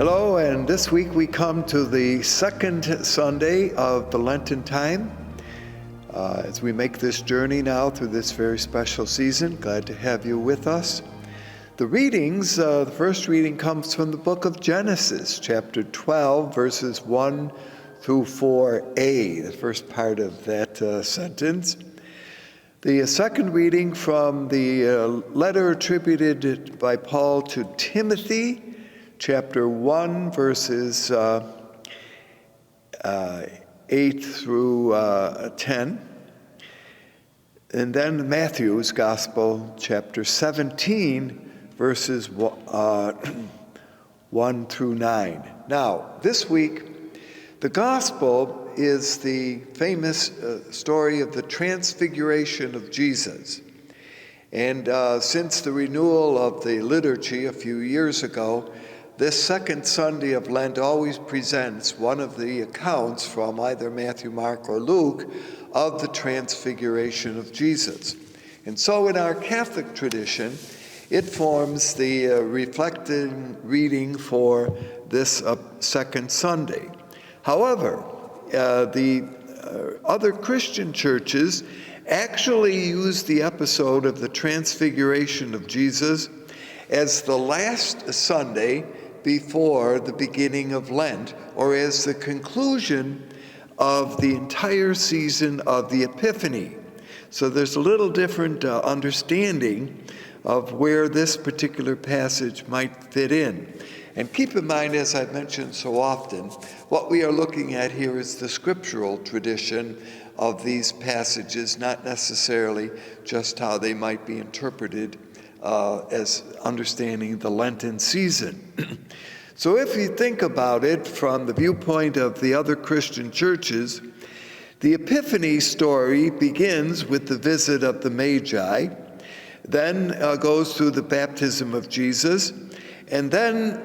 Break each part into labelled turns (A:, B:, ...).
A: Hello, and this week we come to the second Sunday of the Lenten time. As we make this journey now through this very special season, glad to have you with us. The readings, the first reading comes from the book of Genesis, chapter 12, verses 1 through 4a, the first part of that sentence. The second reading from the letter attributed by Paul to Timothy, chapter 1, verses 8 through 10. And then Matthew's Gospel, chapter 17, verses 1 through 9. Now, this week, the Gospel is the famous story of the Transfiguration of Jesus. And since the renewal of the liturgy a few years ago, this second Sunday of Lent always presents one of the accounts from either Matthew, Mark, or Luke of the Transfiguration of Jesus. And so in our Catholic tradition, it forms the reflecting reading for this second Sunday. However, the other Christian churches actually use the episode of the Transfiguration of Jesus as the last Sunday before the beginning of Lent, or as the conclusion of the entire season of the Epiphany. So there's a little different understanding of where this particular passage might fit in. And keep in mind, as I've mentioned so often, what we are looking at here is the scriptural tradition of these passages, not necessarily just how they might be interpreted as understanding the Lenten season. So if you think about it from the viewpoint of the other Christian churches, the Epiphany story begins with the visit of the Magi, then goes through the baptism of Jesus, and then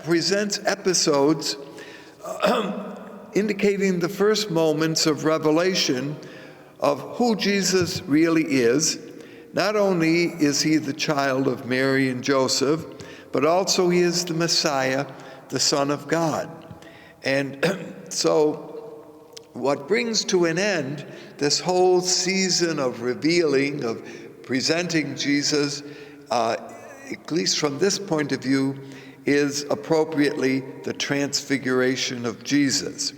A: presents episodes indicating the first moments of revelation of who Jesus really is. Not only is he the child of Mary and Joseph, but also he is the Messiah, the Son of God. And so what brings to an end this whole season of revealing, of presenting Jesus, at least from this point of view, is appropriately the Transfiguration of Jesus.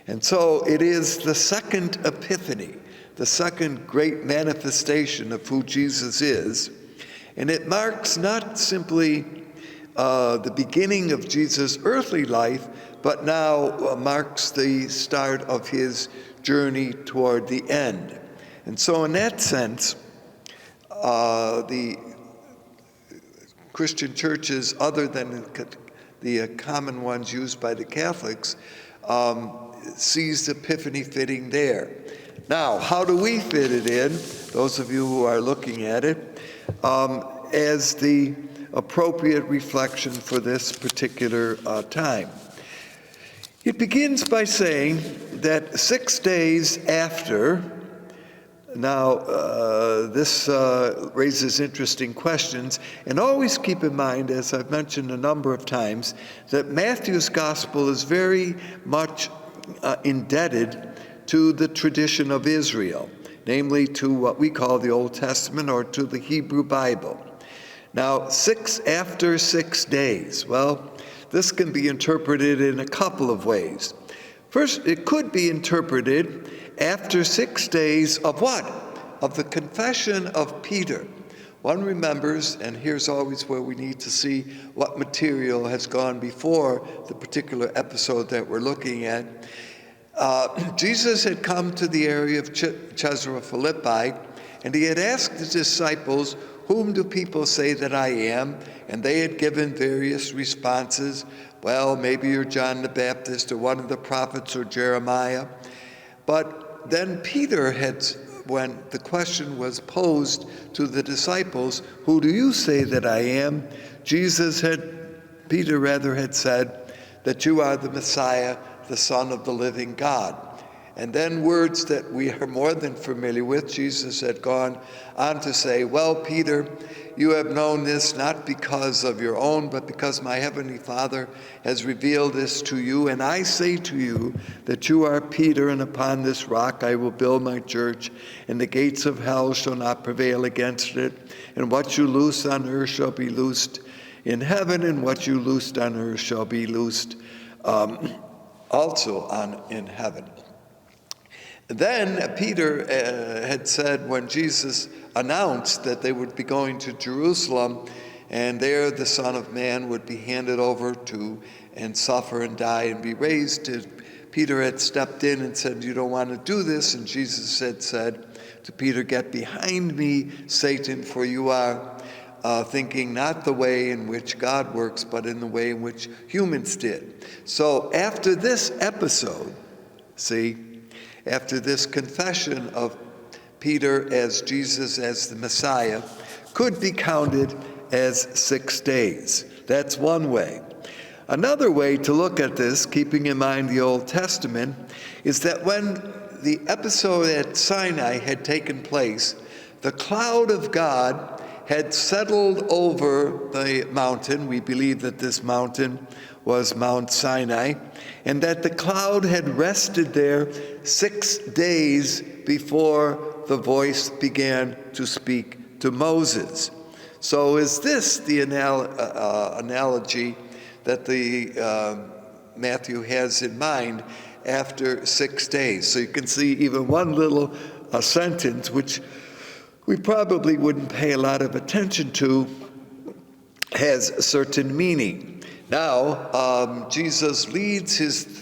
A: And so it is the second Epiphany, the second great manifestation of who Jesus is. And it marks not simply the beginning of Jesus' earthly life, but now marks the start of his journey toward the end. And so in that sense, the Christian churches, other than the common ones used by the Catholics, sees the Epiphany fitting there. Now, how do we fit it in, those of you who are looking at it, as the appropriate reflection for this particular time? It begins by saying that 6 days after, now this raises interesting questions, and always keep in mind, as I've mentioned a number of times, that Matthew's Gospel is very much indebted to the tradition of Israel, namely to what we call the Old Testament or to the Hebrew Bible. Now, after 6 days, well, this can be interpreted in a couple of ways. First, it could be interpreted after 6 days of what? Of the confession of Peter. One remembers, and here's always where we need to see what material has gone before the particular episode that we're looking at. Jesus had come to the area of Caesarea Philippi, and he had asked the disciples, "Whom do people say that I am?" And they had given various responses. Well, maybe you're John the Baptist or one of the prophets or Jeremiah. But then Peter when the question was posed to the disciples, "Who do you say that I am?" Peter had said that you are the Messiah, the Son of the living God. And then words that we are more than familiar with. Jesus had gone on to say, well, Peter, you have known this not because of your own, but because my heavenly Father has revealed this to you. And I say to you that you are Peter, and upon this rock I will build my church, and the gates of hell shall not prevail against it. And what you loose on earth shall be loosed in heaven, and what you loosed on earth shall be loosed also in heaven. Then Peter had said, when Jesus announced that they would be going to Jerusalem, and there the Son of Man would be handed over to and suffer and die and be raised, Peter had stepped in and said, you don't want to do this. And Jesus had said to Peter, get behind me, Satan, for you are thinking not the way in which God works, but in the way in which humans did. So after this episode, after this confession of Peter as Jesus as the Messiah, could be counted as 6 days. That's one way. Another way to look at this, keeping in mind the Old Testament, is that when the episode at Sinai had taken place, the cloud of God had settled over the mountain. We believe that this mountain was Mount Sinai, and that the cloud had rested there 6 days before the voice began to speak to Moses. So is this the analogy that the Matthew has in mind after 6 days? So you can see even one little sentence, which we probably wouldn't pay a lot of attention to, has a certain meaning. Now, Jesus leads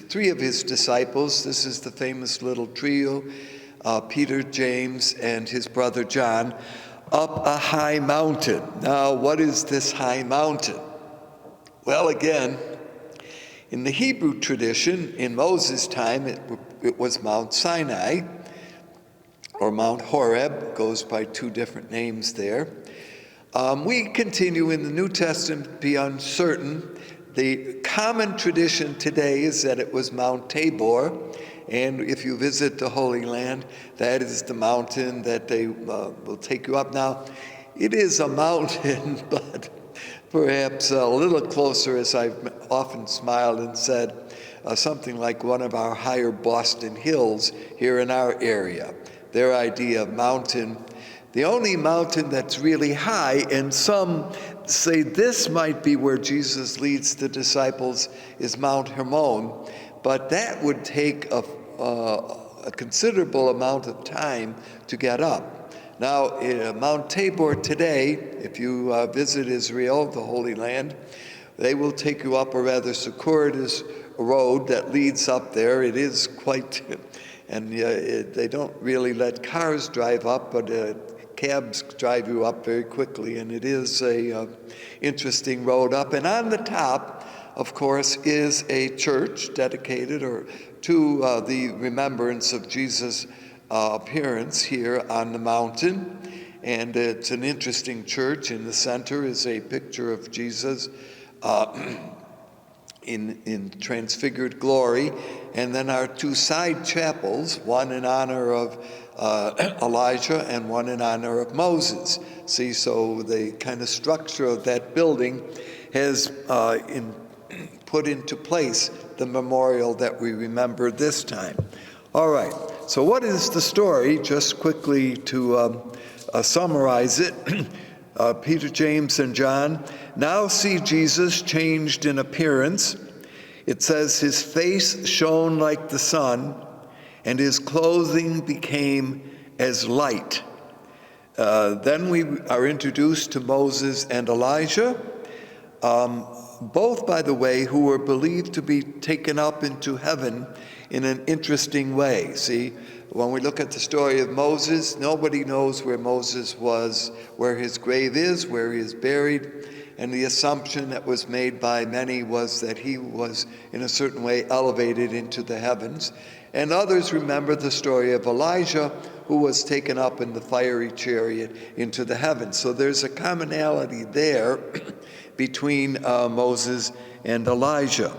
A: three of his disciples. This is the famous little trio, Peter, James, and his brother John, up a high mountain. Now, what is this high mountain? Well, again, in the Hebrew tradition, in Moses' time, it was Mount Sinai, or Mount Horeb, goes by two different names there. We continue in the New Testament to be uncertain. The common tradition today is that it was Mount Tabor, and if you visit the Holy Land, that is the mountain that they will take you up. Now, it is a mountain, but perhaps a little closer, as I've often smiled and said, something like one of our higher Boston hills here in our area. Their idea of mountain, the only mountain that's really high, and some say this might be where Jesus leads the disciples, is Mount Hermon, but that would take a considerable amount of time to get up. Now, Mount Tabor today, if you visit Israel, the Holy Land, they will take you up a rather circuitous road that leads up there. It is quite, and they don't really let cars drive up, but cabs drive you up very quickly, and it is a interesting road up. And on the top, of course, is a church dedicated to the remembrance of Jesus' appearance here on the mountain. And it's an interesting church. In the center is a picture of Jesus in transfigured glory. And then our two side chapels, one in honor of Elijah and one in honor of Moses. See, so the kind of structure of that building has put into place the memorial that we remember this time. All right, so what is the story? Just quickly to summarize it. Peter, James, and John now see Jesus changed in appearance. It says his face shone like the sun, and his clothing became as light. Then we are introduced to Moses and Elijah, both, by the way, who were believed to be taken up into heaven in an interesting way. See, when we look at the story of Moses, nobody knows where Moses was, where his grave is, where he is buried. And the assumption that was made by many was that he was in a certain way elevated into the heavens. And others remember the story of Elijah, who was taken up in the fiery chariot into the heavens. So there's a commonality there between Moses and Elijah.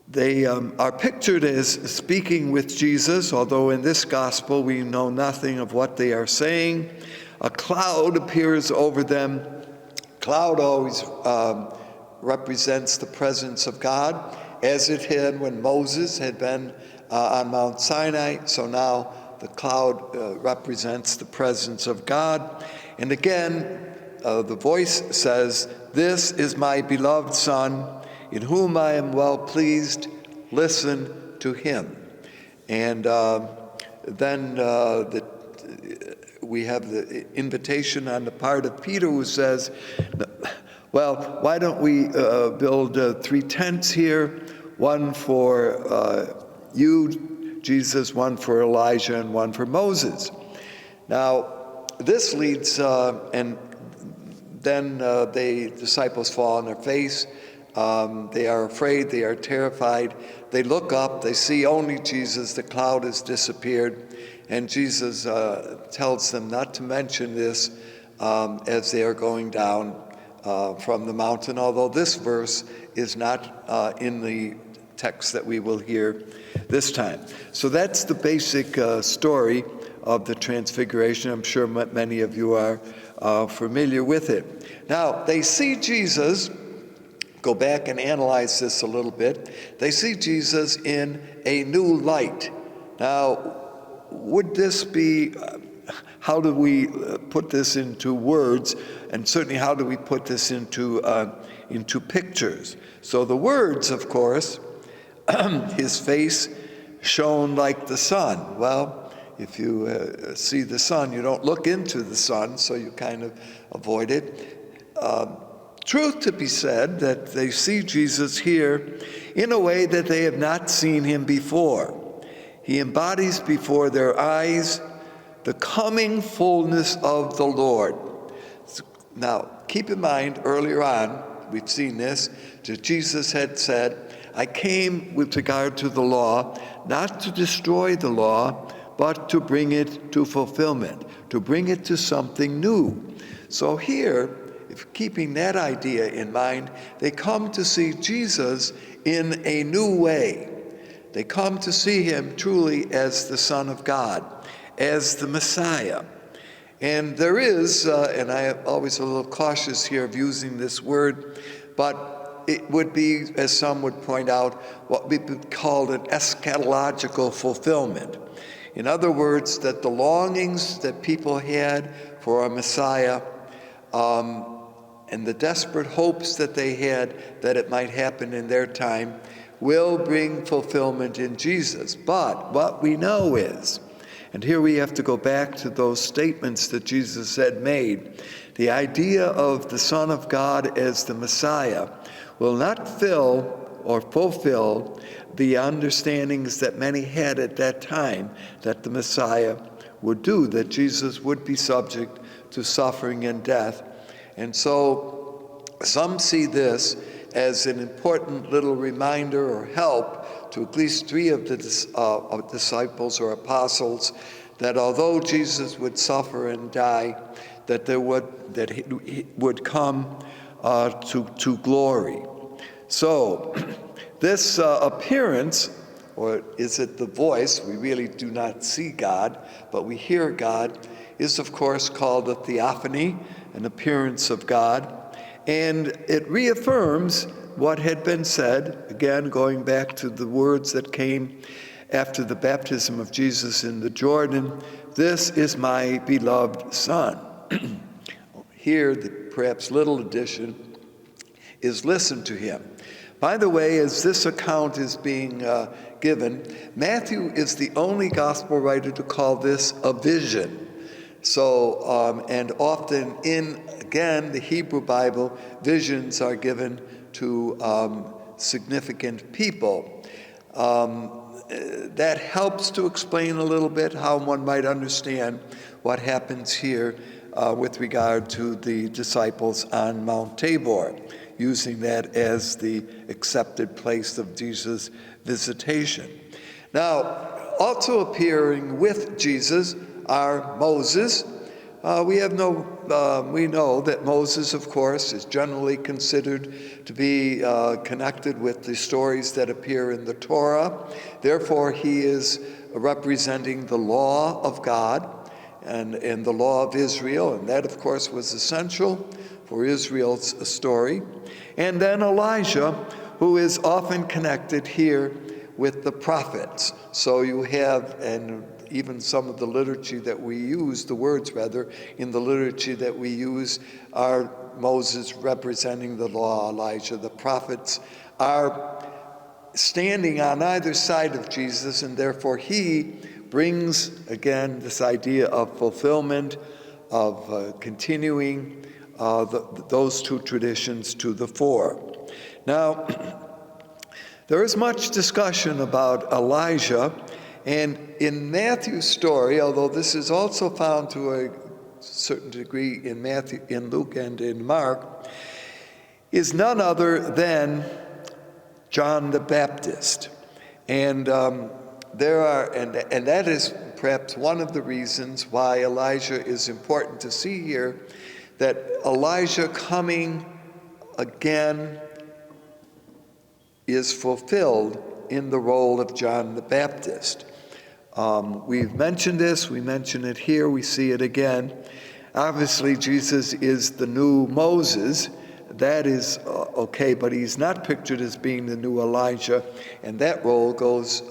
A: They are pictured as speaking with Jesus, although in this gospel we know nothing of what they are saying. A cloud appears over them. Cloud always represents the presence of God, as it had when Moses had been on Mount Sinai. So now the cloud represents the presence of God. And again, the voice says, "This is my beloved Son, in whom I am well pleased. Listen to him." And then we have the invitation on the part of Peter, who says, well, why don't we build 3 tents here, one for you, Jesus, one for Elijah, and one for Moses. Now, this leads, and then the disciples fall on their face. They are afraid, they are terrified. They look up, they see only Jesus, the cloud has disappeared, and Jesus tells them not to mention this as they are going down from the mountain, although this verse is not in the text that we will hear this time. So that's the basic story of the Transfiguration. I'm sure many of you are familiar with it. Now, they see Jesus. Go back and analyze this a little bit. They see Jesus in a new light. Now, would this be, how do we put this into words? And certainly, how do we put this into pictures? So the words, of course, his face shone like the sun. Well, if you see the sun, you don't look into the sun, so you kind of avoid it. Truth to be said, that they see Jesus here in a way that they have not seen him before. He embodies before their eyes the coming fullness of the Lord. Now, keep in mind, earlier on, we've seen this, that Jesus had said, "I came with regard to the law, not to destroy the law, but to bring it to fulfillment, to bring it to something new." So here, if keeping that idea in mind, they come to see Jesus in a new way. They come to see him truly as the Son of God, as the Messiah. And there is, and I am always a little cautious here of using this word, but it would be, as some would point out, what would be called an eschatological fulfillment. In other words, that the longings that people had for a Messiah, and the desperate hopes that they had that it might happen in their time, will bring fulfillment in Jesus. But what we know is, and here we have to go back to those statements that Jesus had made, the idea of the Son of God as the Messiah will not fill or fulfill the understandings that many had at that time that the Messiah would do, that Jesus would be subject to suffering and death. And so some see this as an important little reminder or help to at least 3 of the disciples or apostles, that although Jesus would suffer and die, that he would come to glory. So this appearance, or is it the voice? We really do not see God, but we hear God, is of course called a theophany, an appearance of God, and it reaffirms what had been said, again going back to the words that came after the baptism of Jesus in the Jordan, "This is my beloved Son." Here, the perhaps little addition is "listen to him." By the way, as this account is being given, Matthew is the only gospel writer to call this a vision. So, and often in, again, the Hebrew Bible, visions are given to significant people. That helps to explain a little bit how one might understand what happens here with regard to the disciples on Mount Tabor, using that as the accepted place of Jesus' visitation. Now, also appearing with Jesus are Moses, we know that Moses, of course, is generally considered to be connected with the stories that appear in the Torah. Therefore, he is representing the law of God and the law of Israel, and that, of course, was essential for Israel's story. And then Elijah, who is often connected here with the prophets. So you have, and even some of the liturgy that we use, the words rather, in the liturgy that we use are Moses representing the law, Elijah. The prophets are standing on either side of Jesus, and therefore he brings, again, this idea of fulfillment, of continuing those two traditions to the fore. Now, there is much discussion about Elijah, and in Matthew's story, although this is also found to a certain degree in Matthew, in Luke, and in Mark, is none other than John the Baptist. And that is perhaps one of the reasons why Elijah is important to see here, that Elijah coming again is fulfilled in the role of John the Baptist. We've mentioned this, we mention it here, we see it again. Obviously, Jesus is the new Moses. That is okay, but he's not pictured as being the new Elijah, and that role goes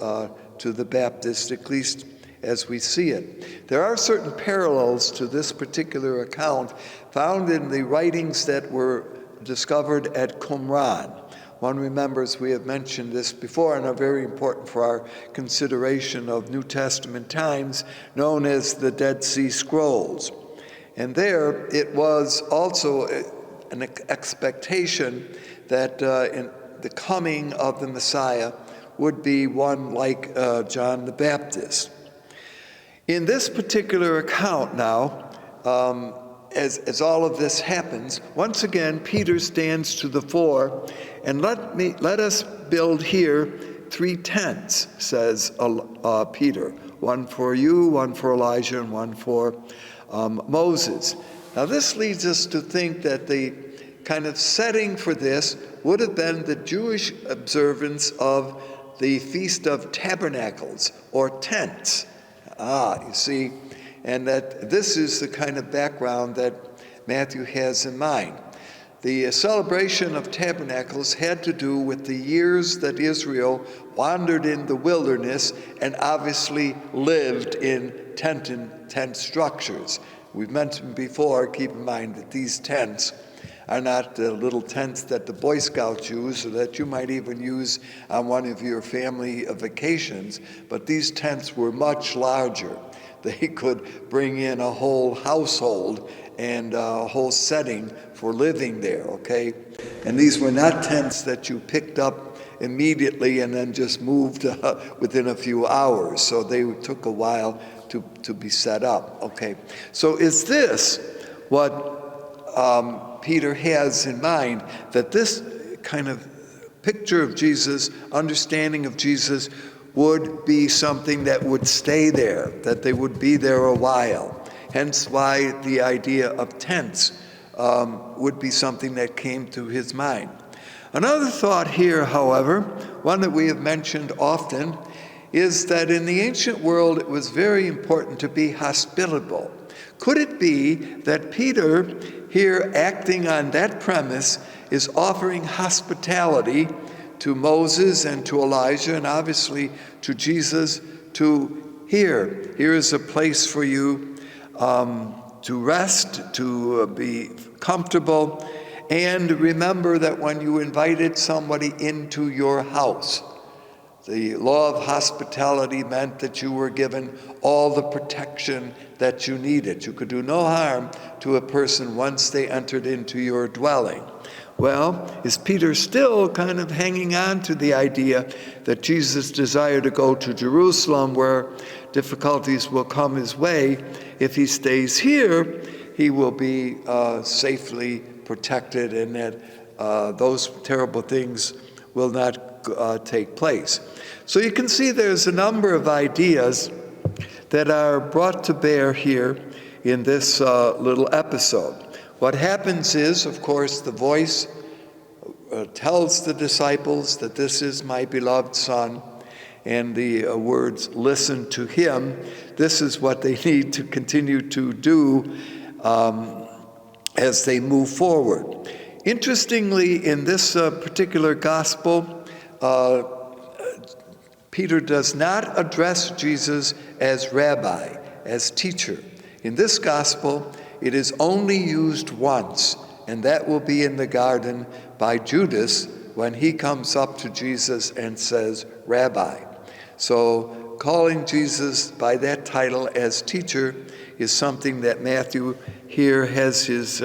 A: to the Baptist, at least as we see it. There are certain parallels to this particular account found in the writings that were discovered at Qumran. One remembers we have mentioned this before and are very important for our consideration of New Testament times, known as the Dead Sea Scrolls. And there it was also an expectation that in the coming of the Messiah would be one like John the Baptist. In this particular account now, as all of this happens, once again, Peter stands to the fore, and let us build here 3 tents, says Peter. One for you, one for Elijah, and one for Moses. Now this leads us to think that the kind of setting for this would have been the Jewish observance of the Feast of Tabernacles, or tents. You see, and that this is the kind of background that Matthew has in mind. The celebration of tabernacles had to do with the years that Israel wandered in the wilderness and obviously lived in tent structures. We've mentioned before, keep in mind that these tents are not the little tents that the Boy Scouts use or that you might even use on one of your family vacations, but these tents were much larger. They could bring in a whole household and a whole setting for living there, okay? And these were not tents that you picked up immediately and then just moved within a few hours. So they took a while to be set up, okay? So is this what Peter has in mind, that this kind of picture of Jesus, understanding of Jesus, would be something that would stay there, that they would be there a while. Hence why the idea of tents would be something that came to his mind. Another thought here, however, one that we have mentioned often, is that in the ancient world it was very important to be hospitable. Could it be that Peter, here acting on that premise, is offering hospitality to Moses and to Elijah, and obviously to Jesus, here is a place for you to rest, to be comfortable, and remember that when you invited somebody into your house, the law of hospitality meant that you were given all the protection that you needed. You could do no harm to a person once they entered into your dwelling. Well, is Peter still kind of hanging on to the idea that Jesus desired to go to Jerusalem, where difficulties will come his way? If he stays here, he will be safely protected, and that those terrible things will not take place. So you can see there's a number of ideas that are brought to bear here in this little episode. What happens is, of course, the voice tells the disciples that this is my beloved Son, and the words, listen to him. This is what they need to continue to do as they move forward. Interestingly, in this particular gospel, Peter does not address Jesus as rabbi, as teacher. In this gospel, it is only used once, and that will be in the garden by Judas when he comes up to Jesus and says, Rabbi. So calling Jesus by that title as teacher is something that Matthew here has his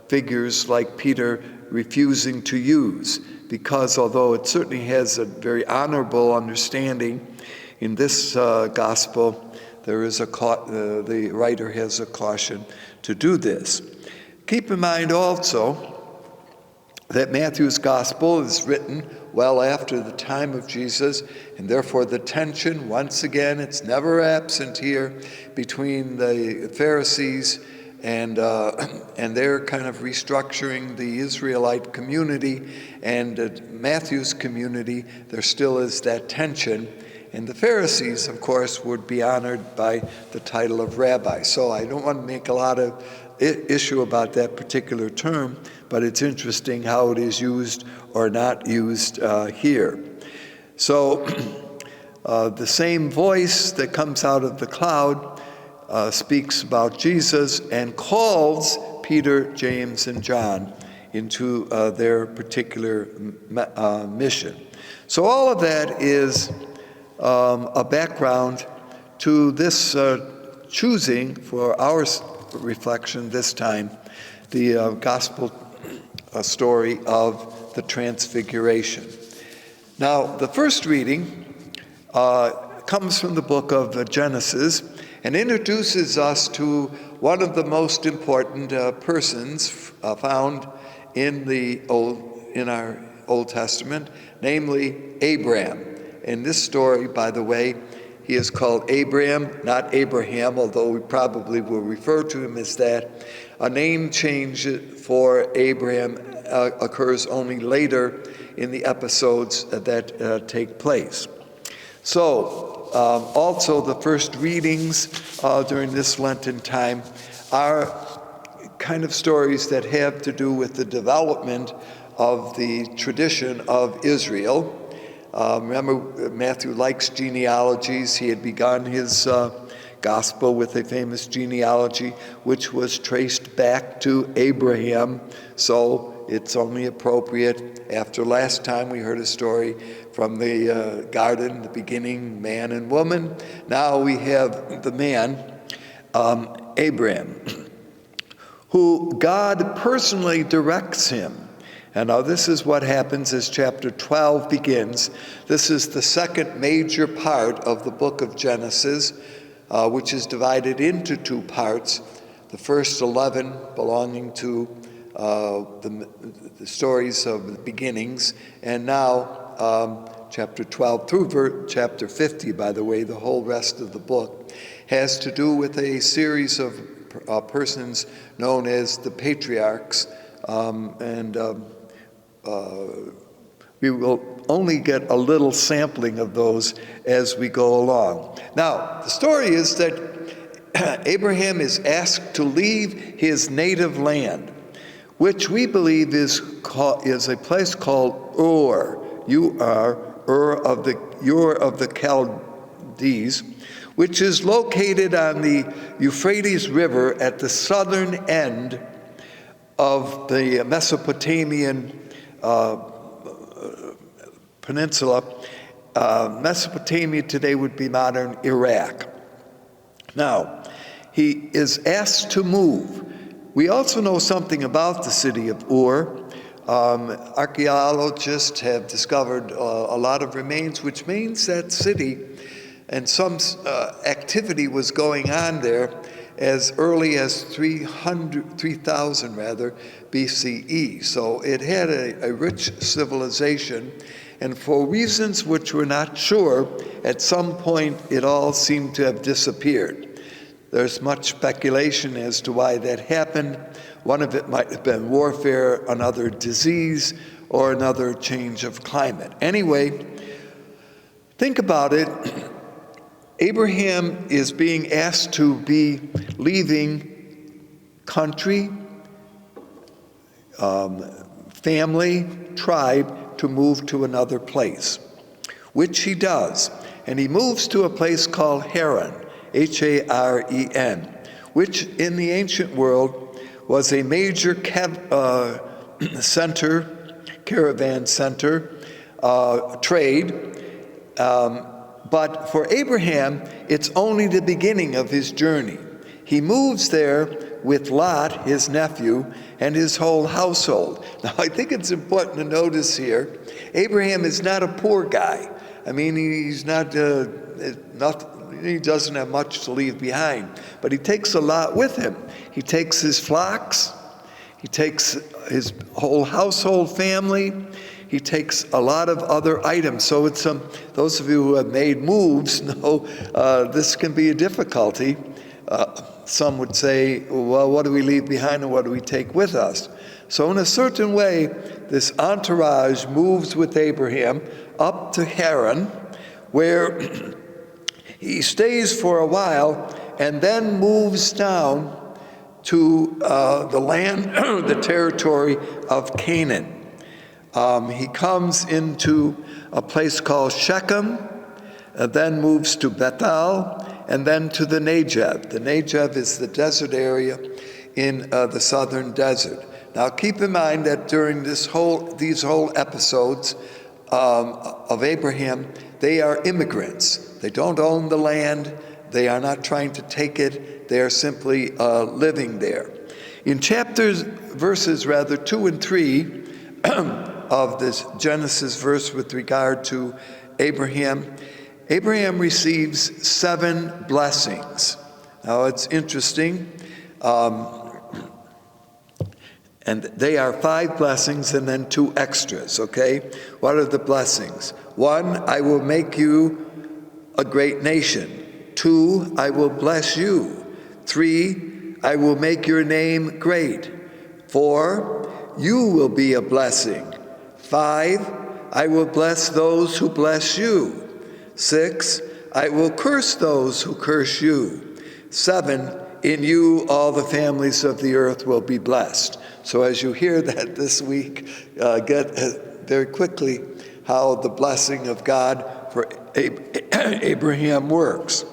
A: figures like Peter refusing to use, because although it certainly has a very honorable understanding, in this gospel there is the writer has a caution to do this. Keep in mind also that Matthew's gospel is written well after the time of Jesus, and therefore the tension, once again, it's never absent here between the Pharisees and they're kind of restructuring the Israelite community, and Matthew's community, there still is that tension. And the Pharisees, of course, would be honored by the title of rabbi. So I don't want to make a lot of issue about that particular term, but it's interesting how it is used or not used here. So the same voice that comes out of the cloud speaks about Jesus and calls Peter, James, and John into their particular mission. So all of that is a background to this choosing for our reflection this time, the gospel story of the Transfiguration. Now, the first reading comes from the book of Genesis and introduces us to one of the most important persons found in our Old Testament, namely Abraham. In this story, by the way, he is called Abram, not Abraham, although we probably will refer to him as that. A name change for Abraham occurs only later in the episodes that take place. So, also the first readings during this Lenten time are kind of stories that have to do with the development of the tradition of Israel. Remember, Matthew likes genealogies. He had begun his gospel with a famous genealogy, which was traced back to Abraham. So it's only appropriate. After last time we heard a story from the garden, the beginning, man and woman. Now we have the man, Abraham, who God personally directs him. And now this is what happens as chapter 12 begins. This is the second major part of the book of Genesis, which is divided into two parts. The first 11 belonging to the stories of the beginnings, and now chapter 12 through chapter 50, by the way, the whole rest of the book, has to do with a series of persons known as the patriarchs, we will only get a little sampling of those as we go along. Now, the story is that Abraham is asked to leave his native land, which we believe is a place called Ur. Ur of the Chaldees, which is located on the Euphrates River at the southern end of the Mesopotamian peninsula. Mesopotamia today would be modern Iraq. Now, he is asked to move. We also know something about the city of Ur. Archaeologists have discovered a lot of remains, which means that city and some activity was going on there as early as 3000 BCE. So it had a rich civilization, and for reasons which we're not sure, at some point it all seemed to have disappeared. There's much speculation as to why that happened. One of it might have been warfare, another disease, or another change of climate. Anyway, think about it. Abraham is being asked to be leaving country, family, tribe, to move to another place, which he does. And he moves to a place called Haran, H-A-R-E-N, which in the ancient world was a major caravan center, trade. But for Abraham, it's only the beginning of his journey. He moves there with Lot, his nephew, and his whole household. Now, I think it's important to notice here, Abraham is not a poor guy. I mean, he's not, he doesn't have much to leave behind, but he takes a lot with him. He takes his flocks, he takes his whole household family, he takes a lot of other items. So it's those of you who have made moves know this can be a difficulty. Some would say, well, what do we leave behind and what do we take with us? So in a certain way, this entourage moves with Abraham up to Haran, where he stays for a while and then moves down to the land, the territory of Canaan. He comes into a place called Shechem, then moves to Bethel, and then to the Negev. The Negev is the desert area in the southern desert. Now keep in mind that during these whole episodes of Abraham, they are immigrants. They don't own the land. They are not trying to take it. They are simply living there. In verses 2 and 3 of this Genesis verse with regard to Abraham, Abraham receives 7 blessings. Now it's interesting. And they are 5 blessings and then 2 extras, okay? What are the blessings? 1, I will make you a great nation. 2, I will bless you. 3, I will make your name great. 4, you will be a blessing. 5, I will bless those who bless you. 6, I will curse those who curse you. 7, in you all the families of the earth will be blessed. So as you hear that this week, get very quickly how the blessing of God for Abraham works.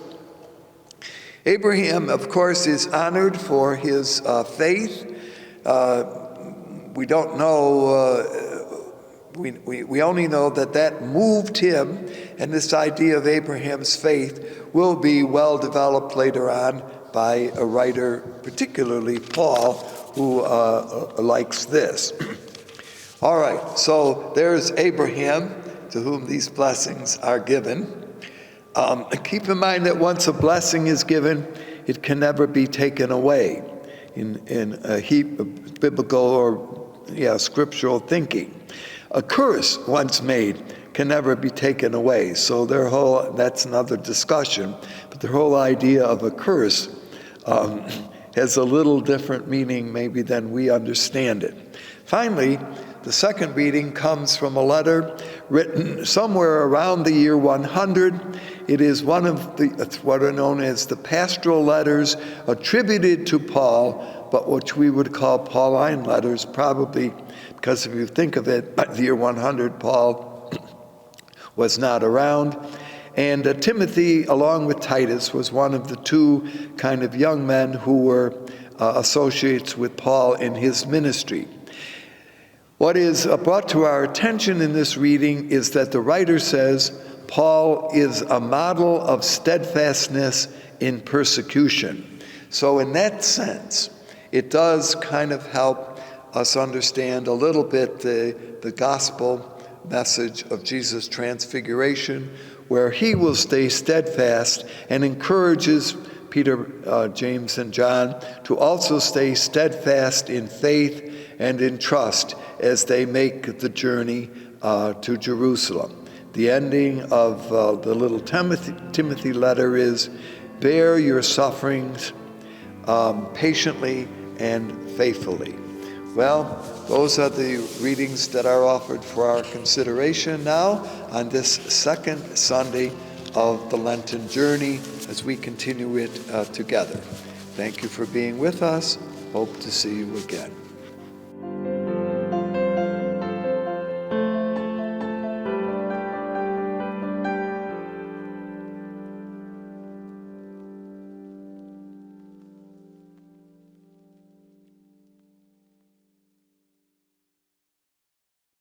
A: Abraham, of course, is honored for his faith. We don't know, we only know that moved him, and this idea of Abraham's faith will be well developed later on by a writer, particularly Paul, who likes this. All right, so there's Abraham, to whom these blessings are given. Keep in mind that once a blessing is given, it can never be taken away in a heap of biblical or scriptural thinking. A curse once made can never be taken away. So that's another discussion, but the whole idea of a curse has a little different meaning maybe than we understand it. Finally, the second reading comes from a letter written somewhere around the year 100. It is one of what are known as the pastoral letters attributed to Paul, but which we would call Pauline letters, probably because if you think of it, by the year 100, Paul was not around. And Timothy, along with Titus, was one of the 2 kind of young men who were associates with Paul in his ministry. What is brought to our attention in this reading is that the writer says Paul is a model of steadfastness in persecution. So in that sense, it does kind of help us understand a little bit the gospel message of Jesus' transfiguration, where he will stay steadfast and encourages Peter, James, and John to also stay steadfast in faith and in trust as they make the journey to Jerusalem. The ending of the little Timothy letter is, bear your sufferings patiently and faithfully. Well, those are the readings that are offered for our consideration now on this second Sunday of the Lenten journey as we continue it together. Thank you for being with us. Hope to see you again.